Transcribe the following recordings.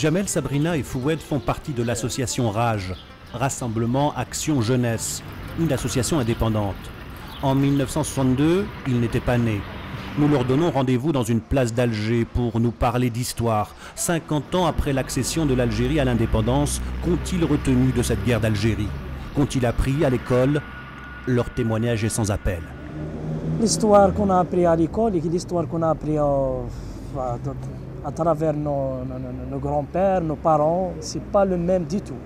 Jamel, Sabrina et Foued font partie de l'association RAGE, Rassemblement Action Jeunesse, une association indépendante. En 1962, ils n'étaient pas nés. Nous leur donnons rendez-vous dans une place d'Alger pour nous parler d'histoire. 50 ans après l'accession de l'Algérie à l'indépendance, qu'ont-ils retenu de cette guerre d'Algérie? Qu'ont-ils appris à l'école? Leur témoignage est sans appel. L'histoire qu'on a appris à l'école et l'histoire qu'on a appris à travers nos grands-pères, nos parents, c'est pas le même du tout.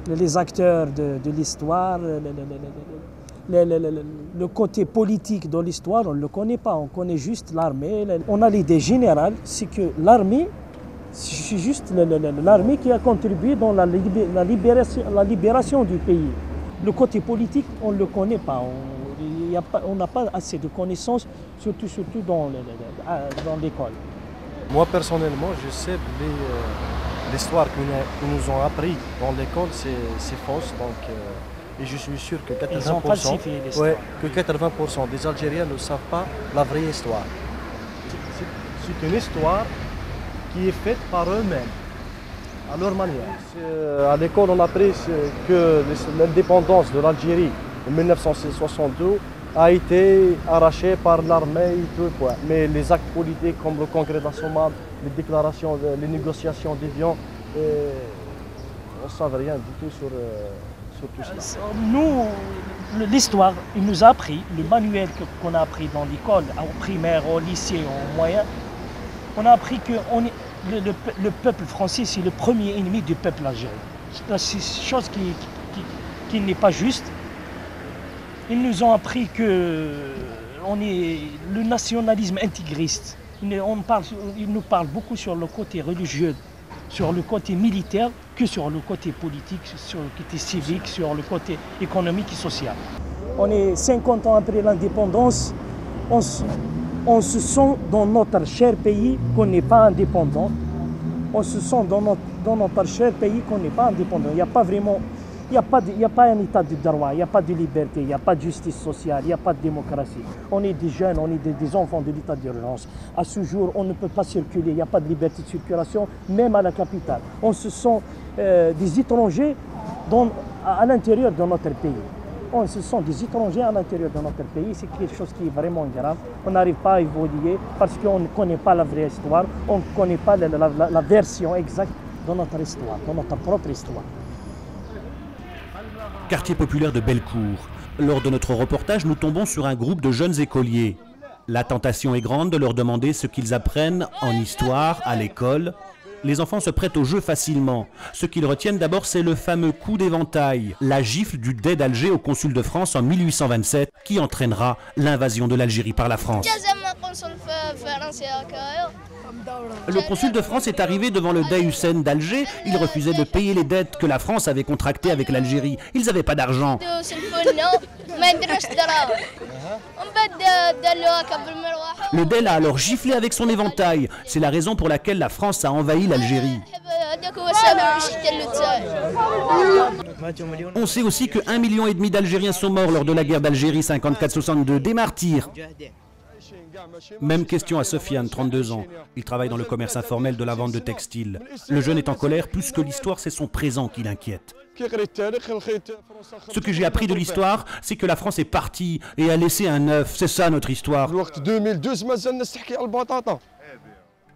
Les acteurs de l'histoire, le côté politique de l'histoire, on ne le connaît pas, on connaît juste l'armée. On a l'idée générale, c'est que l'armée, c'est juste l'armée qui a contribué dans la libération du pays. Le côté politique, on ne le connaît pas. On n'a pas assez de connaissances, surtout dans l'école. Moi, personnellement, je sais l'histoire qu'ils nous ont appris dans l'école, c'est fausse. Donc, et je suis sûr que 80% des Algériens ne savent pas la vraie histoire. C'est une histoire qui est faite par eux-mêmes, à leur manière. À l'école, on a appris que l'indépendance de l'Algérie en 1962 a été arrachée par l'armée et tout. Mais les actes politiques comme le congrès d'Assouman, les déclarations, les négociations d'Évian, on ne savait rien du tout sur tout cela. Nous, l'histoire, il nous a appris, le manuel qu'on a appris dans l'école, au primaire, au lycée, au moyen, on a appris que le peuple français, c'est le premier ennemi du peuple algérien. C'est une chose qui n'est pas juste. Ils nous ont appris que le nationalisme intégriste. Ils nous parlent beaucoup sur le côté religieux, sur le côté militaire, que sur le côté politique, sur le côté civique, sur le côté économique et social. On est 50 ans après l'indépendance, on se sent dans notre cher pays qu'on n'est pas indépendant. On se sent dans notre cher pays qu'on n'est pas indépendant. Il n'y a pas vraiment... Il n'y a pas un état de droit, il n'y a pas de liberté, il n'y a pas de justice sociale, il n'y a pas de démocratie. On est des jeunes, on est des enfants de l'état d'urgence. À ce jour, on ne peut pas circuler, il n'y a pas de liberté de circulation, même à la capitale. On se sent des étrangers à l'intérieur de notre pays. On se sent des étrangers à l'intérieur de notre pays, c'est quelque chose qui est vraiment grave. On n'arrive pas à évoluer parce qu'on ne connaît pas la vraie histoire, on ne connaît pas la version exacte de notre histoire, de notre propre histoire. Quartier populaire de Bellecour. Lors de notre reportage, nous tombons sur un groupe de jeunes écoliers. La tentation est grande de leur demander ce qu'ils apprennent en histoire, à l'école. Les enfants se prêtent au jeu facilement. Ce qu'ils retiennent d'abord, c'est le fameux coup d'éventail, la gifle du Dey d'Alger au consul de France en 1827, qui entraînera l'invasion de l'Algérie par la France. Le consul de France est arrivé devant le Dey Hussein d'Alger. Il refusait de payer les dettes que la France avait contractées avec l'Algérie. Ils n'avaient pas d'argent. Le Dey l'a alors giflé avec son éventail. C'est la raison pour laquelle la France a envahi l'Algérie. On sait aussi que 1,5 million d'Algériens sont morts lors de la guerre d'Algérie 54-62, des martyrs. Même question à Sofiane, 32 ans. Il travaille dans le commerce informel de la vente de textiles. Le jeune est en colère, plus que l'histoire, c'est son présent qui l'inquiète. Ce que j'ai appris de l'histoire, c'est que la France est partie et a laissé un œuf. C'est ça notre histoire.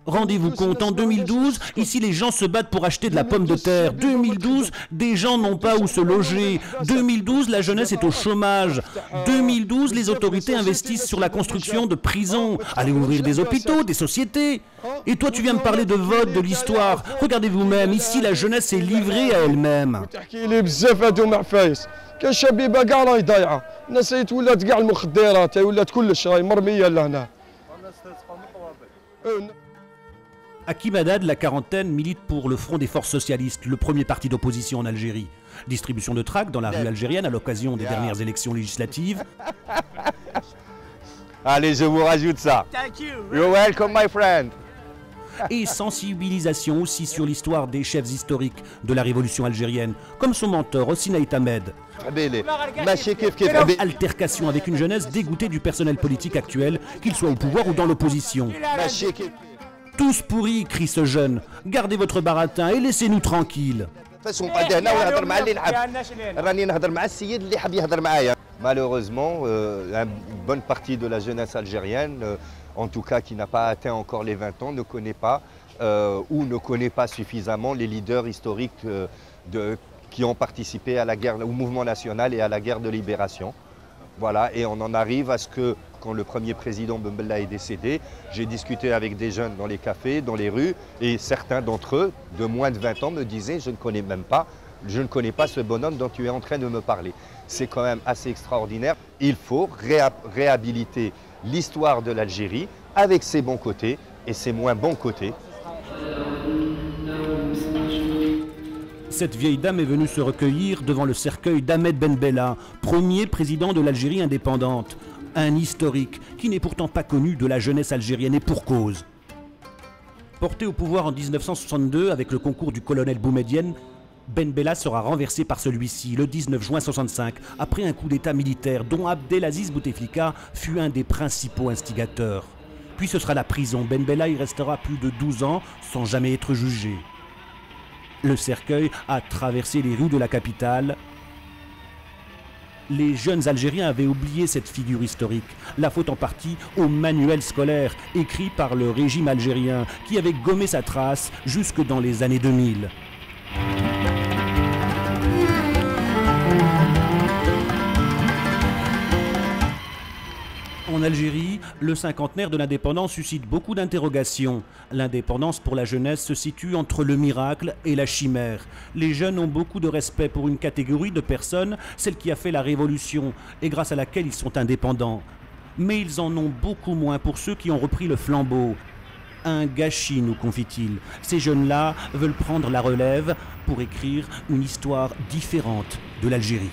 Rendez-vous compte, en 2012, ici les gens se battent pour acheter de la pomme de terre. 2012, des gens n'ont pas où se loger. 2012, la jeunesse est au chômage. 2012, les autorités investissent sur la construction de prisons. Allez ouvrir des hôpitaux, des sociétés. Et toi, tu viens me parler de vote, de l'histoire. Regardez vous-même, ici la jeunesse est livrée à elle-même. Hakim Haddad, la quarantaine, milite pour le Front des Forces Socialistes, le premier parti d'opposition en Algérie. Distribution de tracts dans la rue algérienne à l'occasion des dernières élections législatives. Allez, je vous rajoute ça. You're welcome, my friend. Et sensibilisation aussi sur l'histoire des chefs historiques de la révolution algérienne, comme son mentor, Hosni Ait Ahmed. Altercation avec une jeunesse dégoûtée du personnel politique actuel, qu'il soit au pouvoir ou dans l'opposition. tous pourris, crie ce jeune. Gardez votre baratin et laissez-nous tranquilles. Malheureusement, une bonne partie de la jeunesse algérienne, en tout cas qui n'a pas atteint encore les 20 ans, ne connaît pas ou ne connaît pas suffisamment les leaders historiques qui ont participé à la guerre, au mouvement national et à la guerre de libération. Voilà, et on en arrive à ce que, quand le premier président Ben Bella est décédé, j'ai discuté avec des jeunes dans les cafés, dans les rues, et certains d'entre eux, de moins de 20 ans, me disaient « je ne connais pas ce bonhomme dont tu es en train de me parler ». C'est quand même assez extraordinaire. Il faut réhabiliter l'histoire de l'Algérie avec ses bons côtés et ses moins bons côtés. Cette vieille dame est venue se recueillir devant le cercueil d'Ahmed Ben Bella, premier président de l'Algérie indépendante. Un historique qui n'est pourtant pas connu de la jeunesse algérienne et pour cause. Porté au pouvoir en 1962 avec le concours du colonel Boumedienne, Ben Bella sera renversé par celui-ci le 19 juin 1965 après un coup d'état militaire dont Abdelaziz Bouteflika fut un des principaux instigateurs. Puis ce sera la prison. Ben Bella y restera plus de 12 ans sans jamais être jugé. Le cercueil a traversé les rues de la capitale. Les jeunes Algériens avaient oublié cette figure historique. La faute en partie au manuel scolaire écrit par le régime algérien qui avait gommé sa trace jusque dans les années 2000. En Algérie, le cinquantenaire de l'indépendance suscite beaucoup d'interrogations. L'indépendance pour la jeunesse se situe entre le miracle et la chimère. Les jeunes ont beaucoup de respect pour une catégorie de personnes, celle qui a fait la révolution et grâce à laquelle ils sont indépendants. Mais ils en ont beaucoup moins pour ceux qui ont repris le flambeau. Un gâchis, nous confie-t-il. Ces jeunes-là veulent prendre la relève pour écrire une histoire différente de l'Algérie.